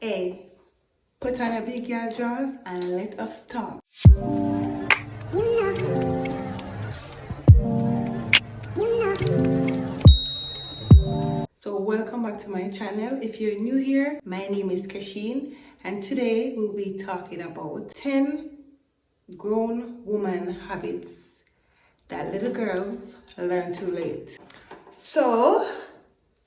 Hey, put on a big girl drawers and let us talk. So welcome back to my channel. If you're new here, my name is Kashin, and today we'll be talking about 10 grown woman habits that little girls learn too late. So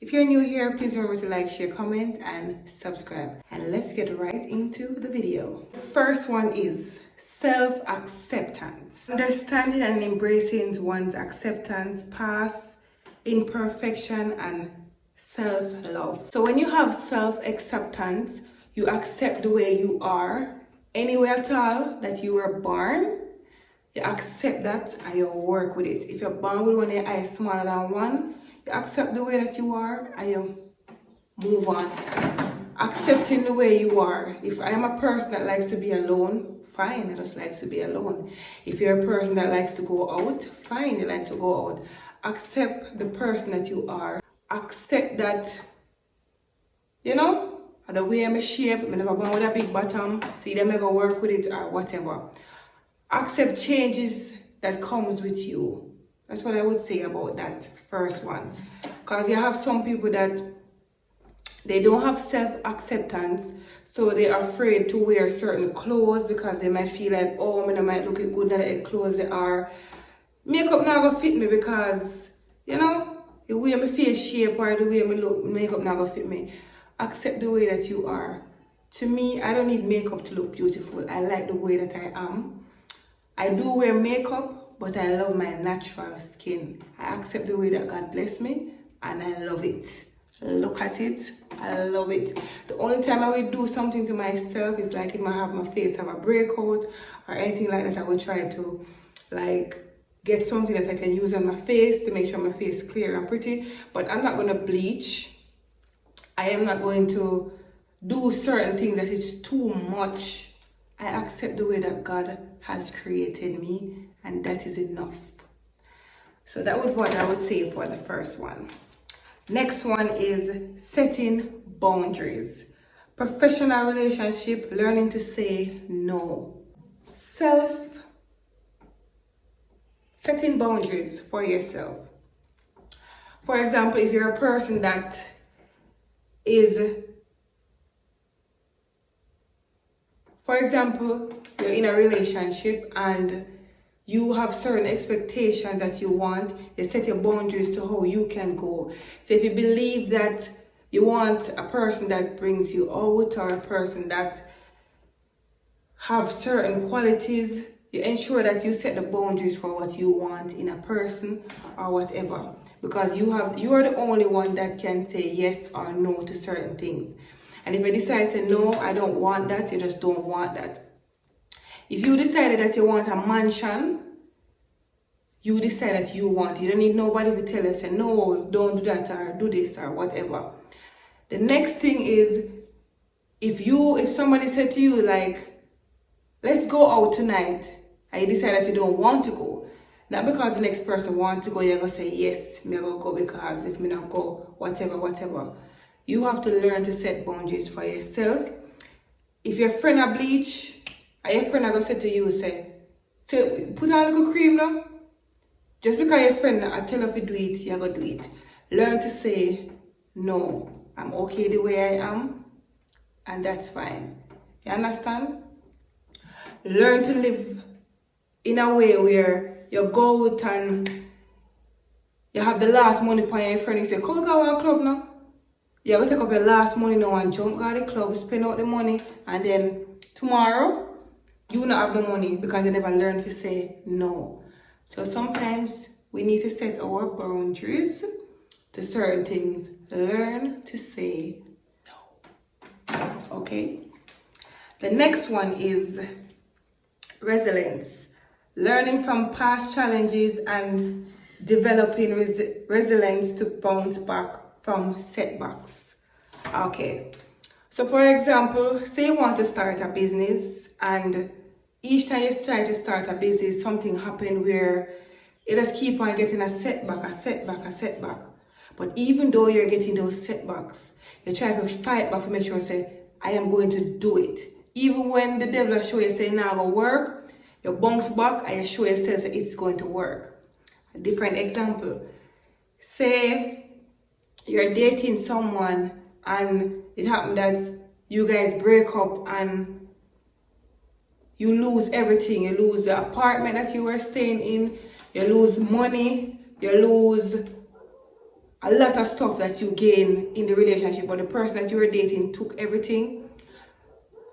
if you're new here, please remember to like, share, comment, and subscribe. And let's get right into the video. First one is self-acceptance. Understanding and embracing one's acceptance, past, imperfection, and self-love. So when you have self-acceptance, you accept the way you are, anywhere at all that you were born. You accept that and you work with it. If you're born with one of your eyes smaller than one, you accept the way that you are and you move on. Accepting the way you are. If I am a person that likes to be alone, fine, I just like to be alone. If you're a person that likes to go out, fine, you like to go out. Accept the person that you are. Accept that, the way I'm shape, I never born with a big bottom, so either I go work with it or whatever. Accept changes that comes with you. That's what I would say about that first one. Because you have some people that they don't have self-acceptance, so they are afraid to wear certain clothes because they might feel like, oh, I might look good in the clothes they are. Makeup not gonna fit me because, the way my face shape or the way I look, makeup not gonna fit me. Accept the way that you are. To me, I don't need makeup to look beautiful. I like the way that I am. I do wear makeup, but I love my natural skin. I accept the way that God bless me, and I love it. Look at it, I love it. The only time I will do something to myself is like if I have my face have a breakout or anything like that, I will try to get something that I can use on my face to make sure my face is clear and pretty. But I'm not going to bleach. I am not going to do certain things that is too much. I accept the way that God has created me, and that is enough. So that was what I would say for the first one. Next one is setting boundaries. Professional relationship, learning to say no. Setting boundaries for yourself. For example, if you're a person that is, for example, you're in a relationship and you have certain expectations that you want, you set your boundaries to how you can go. So if you believe that you want a person that brings you out or a person that have certain qualities, you ensure that you set the boundaries for what you want in a person or whatever. Because you are the only one that can say yes or no to certain things. And if you decide to say, no, I don't want that, you just don't want that. If you decided that you want a mansion, you decide that you want it. You don't need nobody to tell you, say, no, don't do that or do this or whatever. The next thing is, if somebody said to you, let's go out tonight, and you decide that you don't want to go, not because the next person wants to go, you're going to say, yes, I'm going to go because if me not go, whatever. You have to learn to set boundaries for yourself. If your friend a bleach, and your friend are going to say to you, say, put on a little cream now. Just because your friend I tell you to do it, you're going to do it. Learn to say, no, I'm okay the way I am, and that's fine. You understand? Learn to live in a way where you go out and you have the last money for your friend. You say, come go to a club now. You're going to take up your last money now and jump out of the club, spend out the money, and then tomorrow, you will not have the money because you never learned to say no. So sometimes we need to set our boundaries to certain things. Learn to say no. Okay? The next one is resilience. Learning from past challenges and developing resilience to bounce back from setbacks. Okay, so for example, say you want to start a business, and each time you try to start a business, something happened where you just keep on getting a setback. But even though you're getting those setbacks, you try to fight back to make sure, say, I am going to do it. Even when the devil show you say now gonna work, you bounce back and you show yourself that it's going to work. A different example. Say you're dating someone and it happened that you guys break up and you lose everything. You lose the apartment that you were staying in, you lose money, you lose a lot of stuff that you gain in the relationship, but the person that you were dating took everything.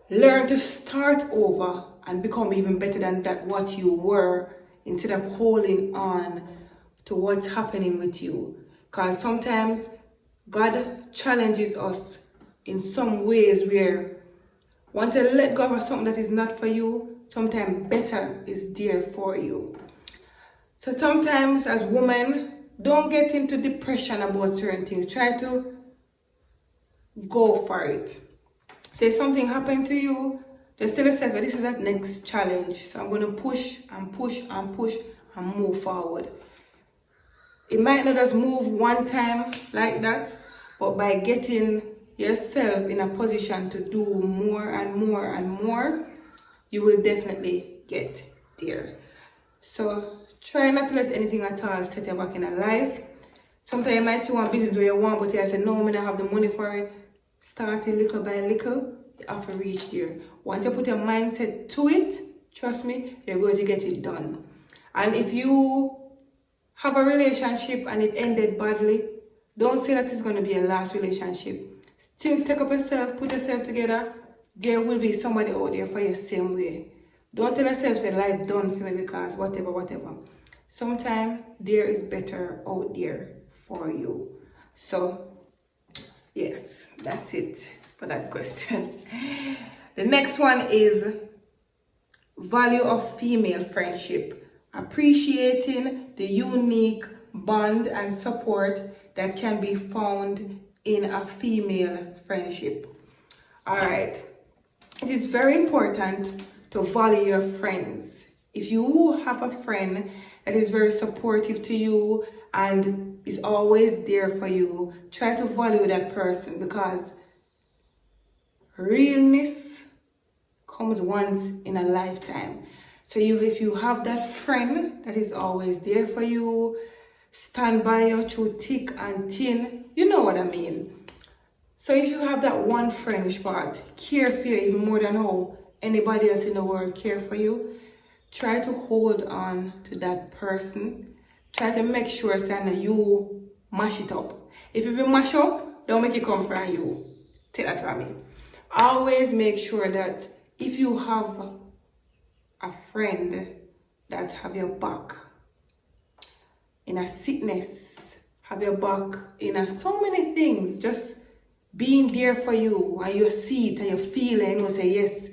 Learn to start over and become even better than that what you were, instead of holding on to what's happening with you. Because sometimes God challenges us in some ways where once you let go of something that is not for you, sometimes better is there for you. So sometimes as women, don't get into depression about certain things. Try to go for it. Say something happened to you, just tell yourself that this is that next challenge. So I'm going to push and push and push and move forward. It might not just move one time like that, but by getting yourself in a position to do more and more and more, you will definitely get there. So try not to let anything at all set you back in a life. Sometimes you might see one business where you want, but you say, no, I don't have the money for it. Starting little by little, you have to reach there. Once you put your mindset to it, trust me, you're going to get it done. And if you have a relationship and it ended badly, don't say that it's going to be a last relationship. Still take up yourself, put yourself together. There will be somebody out there for you same way. Don't tell yourself say life done for me because whatever. Sometimes there is better out there for you. So yes, that's it for that question. The next one is value of female friendship. Appreciating the unique bond and support that can be found in a female friendship. All right, it is very important to value your friends. If you have a friend that is very supportive to you and is always there for you, try to value that person, because realness comes once in a lifetime. So if you have that friend that is always there for you, stand by you through thick and thin, you know what I mean. So if you have that one friend which part care for you even more than how anybody else in the world care for you, try to hold on to that person. Try to make sure that you mash it up. If you mash up, don't make it come from you. Take that from me. Always make sure that if you have a friend that have your back in a sickness, have your back in so many things, just being there for you, and you see it and you feel it, and you say yes,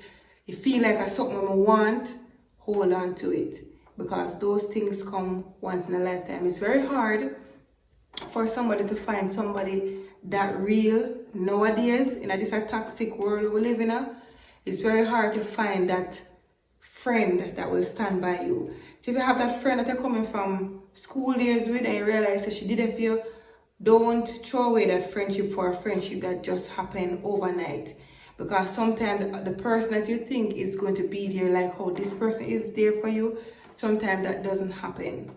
you feel like it's something I want, hold on to it, because those things come once in a lifetime. It's very hard for somebody to find somebody that real nowadays in this toxic world we live in. It's very hard to find that friend that will stand by you. So if you have that friend that you're coming from school days with and you realize that she did it for you, don't throw away that friendship for a friendship that just happened overnight. Because sometimes the person that you think is going to be there, like how this person is there for you, sometimes that doesn't happen.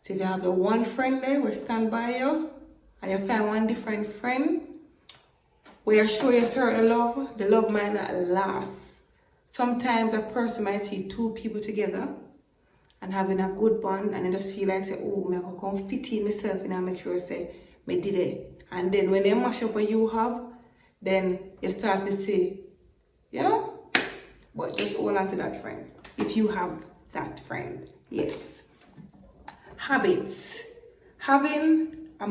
So if you have the one friend there will stand by you, and you find one different friend where you show you certain love, the love might not last. Sometimes a person might see two people together and having a good bond, and they just feel like, say, oh, I'm going to come fit in myself and make sure, say, me did it. And then when they mash up what you have, then you start to say, you know, but just hold on to that friend. If you have that friend, yes. Habits. Having a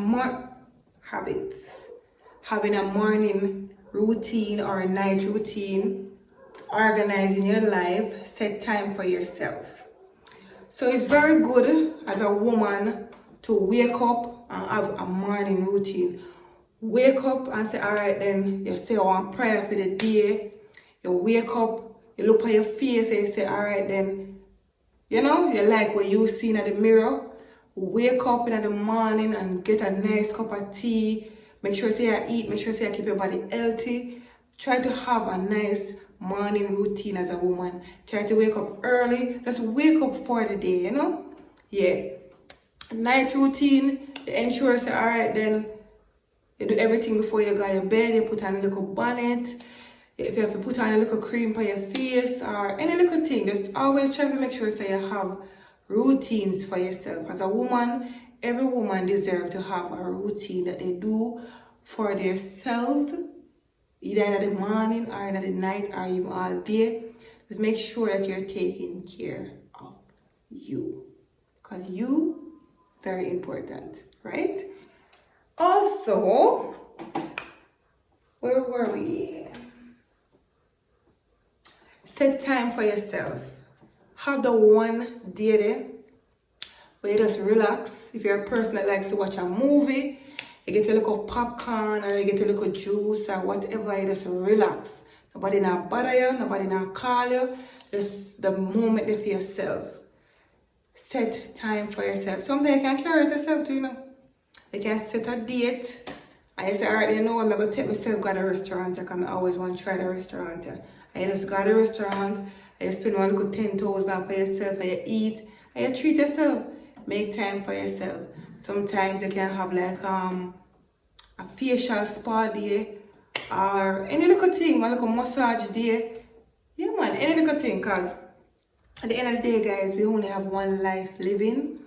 morning routine or a night routine, organizing your life, set time for yourself. So it's very good as a woman to wake up and have a morning routine. Wake up and say, all right, then you say one prayer for the day. You wake up, you look at your face and you say, all right, then, you know, you like what you see in the mirror. Wake up in the morning and get a nice cup of tea. Make sure say you eat, make sure say you keep your body healthy. Try to have a nice morning routine as a woman. Try to wake up early. Just wake up for the day, you know? Yeah. Night routine, you ensure say, alright then, you do everything before you go to your bed. You put on a little bonnet. If you have to put on a little cream for your face or any little thing, just always try to make sure so you have routines for yourself. As a woman, every woman deserves to have a routine that they do for themselves, either in the morning or in the night or even all day. Just make sure that you're taking care of you. Because you, very important, right? Also, where were we? Set time for yourself. Have the one day there where you just relax. If you're a person that likes to watch a movie, you get a little popcorn or you get a little juice or whatever, you just relax. Nobody not bother you, nobody not call you. Just the moment there for yourself. Set time for yourself. Sometimes you can carry it yourself too, you know. You can set a date and you say, alright, you know what, I'm going to take myself to the restaurant because I always want to try the restaurant. And you just go to the restaurant and you spend one little 10,000 for yourself and you eat and you treat yourself. Make time for yourself. Sometimes you can have like a facial spa day or any little thing, one little massage day. Yeah man, any little thing, because at the end of the day guys, we only have one life living.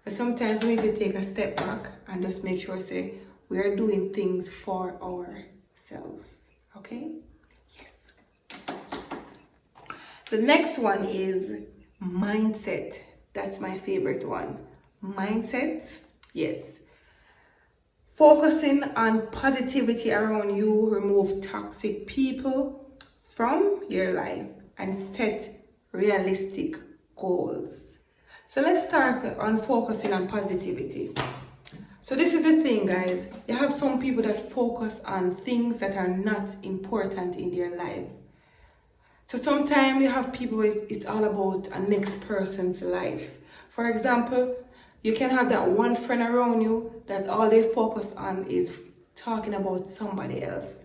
And sometimes we need to take a step back and just make sure say we are doing things for ourselves. Okay? Yes. The next one is mindset. That's my favorite one. Mindset, yes. Focusing on positivity around you, remove toxic people from your life and set realistic goals. So let's start on focusing on positivity. So this is the thing guys, you have some people that focus on things that are not important in their life. So sometimes you have people where it's all about a next person's life. For example, you can have that one friend around you that all they focus on is talking about somebody else.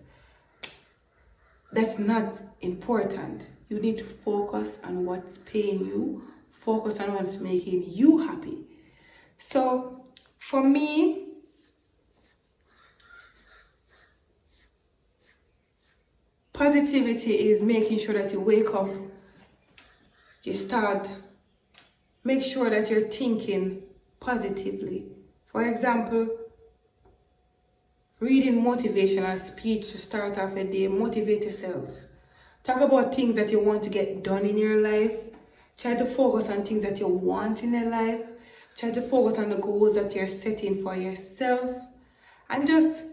That's not important. You need to focus on what's paying you, focus on what's making you happy. So for me, positivity is making sure that you wake up, you start, make sure that you're thinking positively. For example, reading motivational speech to start off a day, motivate yourself. Talk about things that you want to get done in your life. Try to focus on things that you want in your life. Try to focus on the goals that you're setting for yourself. And just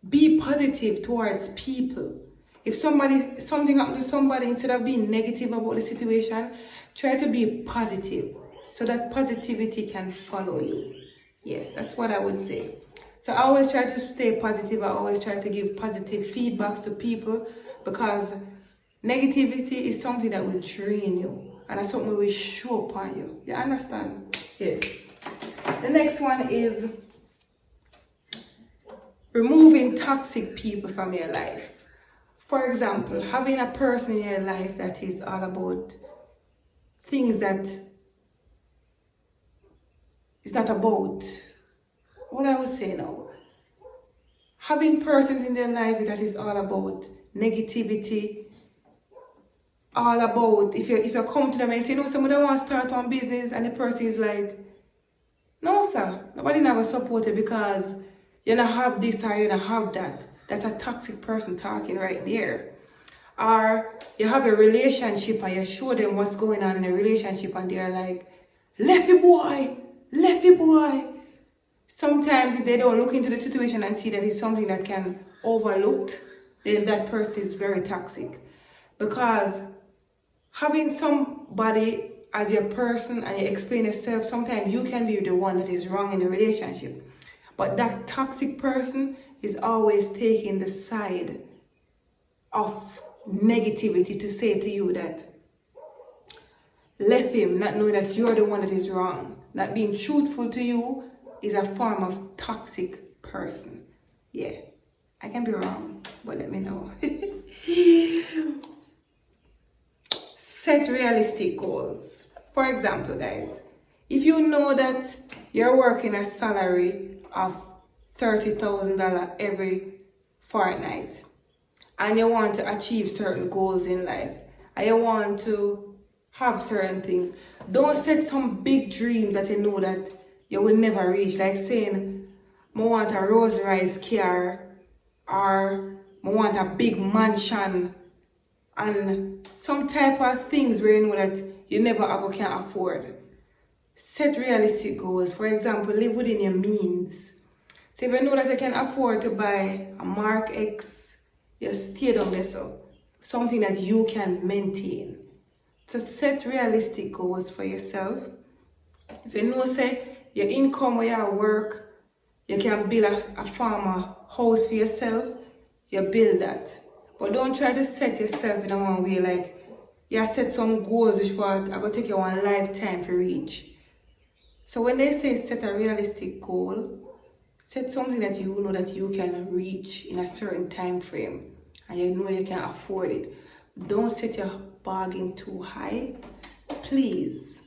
be positive towards people. If something happened to somebody, instead of being negative about the situation, try to be positive so that positivity can follow you. Yes, that's what I would say. So I always try to stay positive. I always try to give positive feedbacks to people because negativity is something that will drain you and that's something that will show up on you. You understand? Yes. The next one is removing toxic people from your life. For example, having a person in your life that is all about things that is not about, what I would say now, having persons in their life that is all about negativity, all about, if you come to them and say, no, somebody wants to start one business and the person is like, no sir, nobody never support you because you don't have this or you don't have that. That's a toxic person talking right there. Or you have a relationship and you show them what's going on in a relationship and they're like, lefty boy. Sometimes if they don't look into the situation and see that it's something that can overlooked, then that person is very toxic. Because having somebody as your person and you explain yourself, sometimes you can be the one that is wrong in the relationship. But that toxic person is always taking the side of negativity to say to you that left him, not knowing that you're the one that is wrong. Not being truthful to you is a form of toxic person. Yeah, I can be wrong, but let me know. Set realistic goals. For example, guys, if you know that you're working a salary of $30,000 every fortnight and you want to achieve certain goals in life and you want to have certain things, don't set some big dreams that you know that you will never reach, like saying I want a Rolls Royce car or I want a big mansion and some type of things where you know that you never ever can afford. Set realistic goals. For example, live within your means. So if you know that you can afford to buy a Mark X, you stay down there, so something that you can maintain. So set realistic goals for yourself. If you know, say, your income where you work, you can build a farmer house for yourself, you build that. But don't try to set yourself in a one way like you set some goals which are going to take you one lifetime to reach. So when they say set a realistic goal, set something that you know that you can reach in a certain time frame and you know you can afford it. Don't set your bargain too high. Please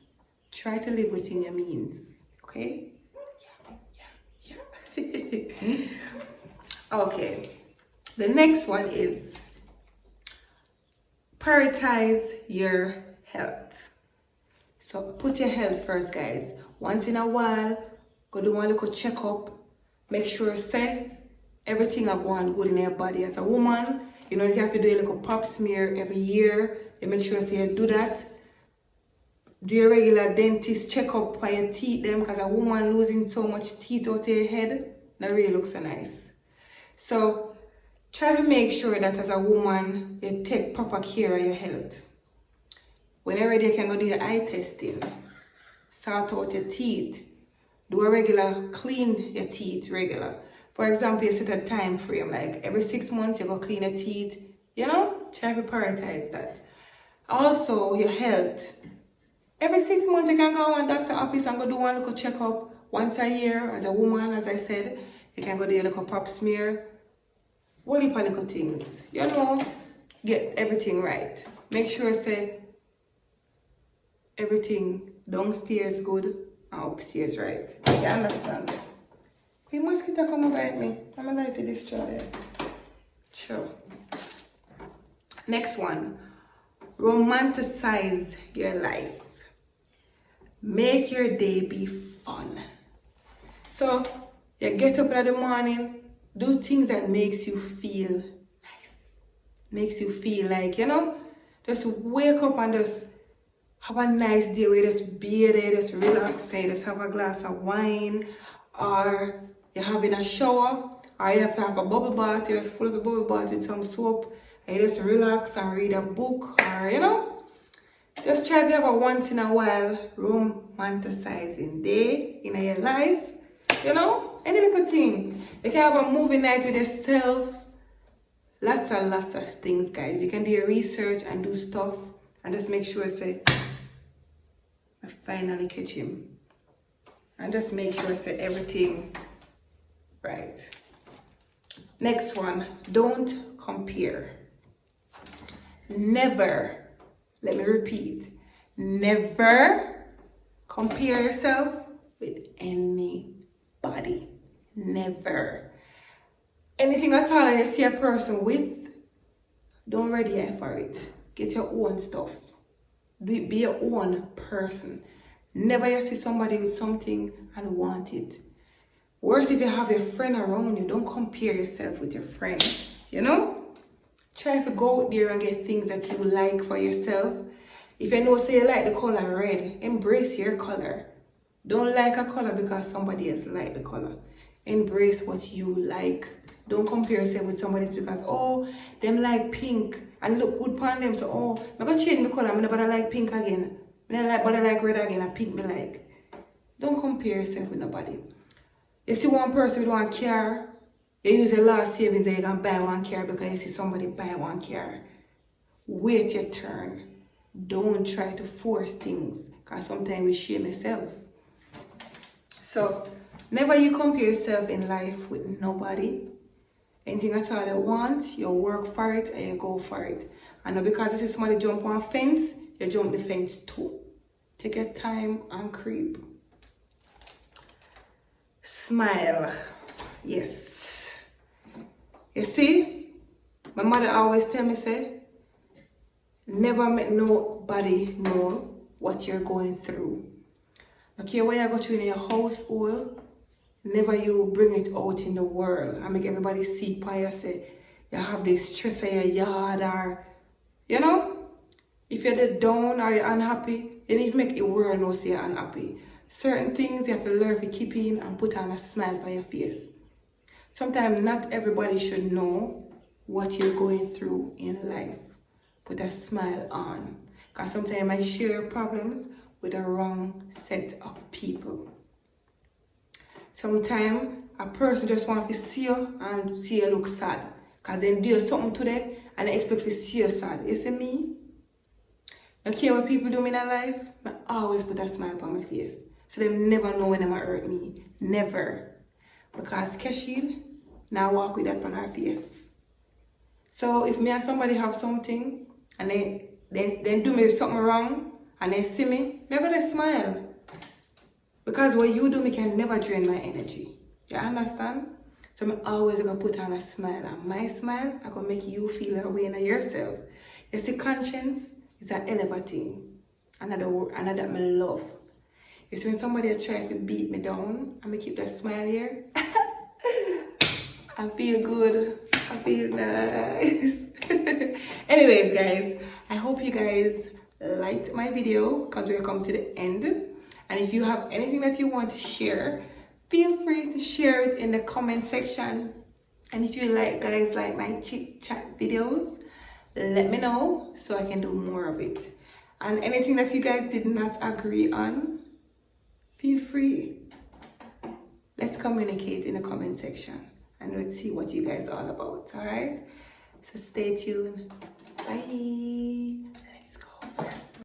try to live within your means. Okay? Yeah. Okay. The next one is prioritize your health. So put your health first, guys. Once in a while, go do one little checkup. Make sure say everything are going good in your body. As a woman, you know you have to do a little pap smear every year. You make sure say you do that. Do your regular dentist checkup for your teeth them, because a woman losing so much teeth out of your head, that really looks so nice. So try to make sure that as a woman you take proper care of your health. When you're ready, you can go do your eye testing, sort out your teeth, do a regular clean your teeth regular. For example, you set a time frame, like every 6 months you go clean your teeth, you know, try to prioritize that. Also, your health. Every 6 months you can go to one doctor office and go do one little checkup. Once a year, as a woman, as I said, you can go do a little pap smear. Whole heap of little things, you know, get everything right. Make sure say everything downstairs good and upstairs right. You understand? The mosquito come and bite me. I'm gonna like to destroy it. Sure. Next one. Romanticize your life. Make your day be fun. So you get up in the morning, do things that makes you feel nice. Makes you feel like, you know, just wake up and just have a nice day where you just be there, just relax, say, just have a glass of wine, or you're having a shower, or you have to have a bubble bath, you just fill up a bubble bath with some soap, and you just relax and read a book, or, you know, just try to have a once in a while romanticizing day in your life, you know, any little thing. You can have a movie night with yourself, lots of things, guys. You can do your research and do stuff, and just make sure, say, I finally catch him. And just make sure, say, everything right. Next one, don't compare. Never, let me repeat, never compare yourself with anybody. Never. Anything at all that you see a person with, don't ready for it. Get your own stuff. Be your own person. Never you see somebody with something and want it. Worse if you have your friend around you, don't compare yourself with your friend. You know? Try to go out there and get things that you like for yourself. If you know, say you like the color red, embrace your color. Don't like a color because somebody else like the color. Embrace what you like. Don't compare yourself with somebody else because, oh, them like pink and look good upon them. So, oh, I'm going to change my color. I'm never like pink again. But I like red again and pink me like. Don't compare yourself with nobody. You see one person with one car, you use your last savings and you can buy one car because you see somebody buy one car. Wait your turn. Don't try to force things because sometimes we shame yourself. So, never you compare yourself in life with nobody. Anything at all you want, you work for it and you go for it. And not because this is somebody jump on a fence, you jump the fence too. Take your time and creep. Smile. Yes. You see, my mother always tell me, say, never make nobody know what you're going through. Okay, when you go through in your household, never you bring it out in the world and make everybody see by you say you have this stress in your yard, or you know, if you're dead down or you're unhappy, you need to make the world know say you're unhappy. Certain things you have to learn to keep in and put on a smile by your face. Sometimes not everybody should know what you're going through in life. Put a smile on. Because sometimes I share problems with the wrong set of people. Sometimes a person just wants to see you and see you look sad. Because they do something today and they expect to see you sad. You see me? I care what people do in their life, I always put a smile on my face. So they never know when they might hurt me. Never. Because Keshid now walk with that on her face. So if me and somebody have something and they do me something wrong and they see me, maybe they smile. Because what you do me can never drain my energy. You understand? So I'm always gonna put on a smile. And my smile, I'm gonna make you feel that way in yourself. You see, conscience is an elevating. Another word, another that I love. You see, when somebody try to beat me down, I'm gonna keep that smile here. I feel good. I feel nice. Anyways, guys, I hope you guys liked my video because we're coming to the end. And if you have anything that you want to share, feel free to share it in the comment section. And if you like, guys, like my chit chat videos, let me know so I can do more of it. And anything that you guys did not agree on, feel free. Let's communicate in the comment section and let's see what you guys are all about. All right, so stay tuned. Bye.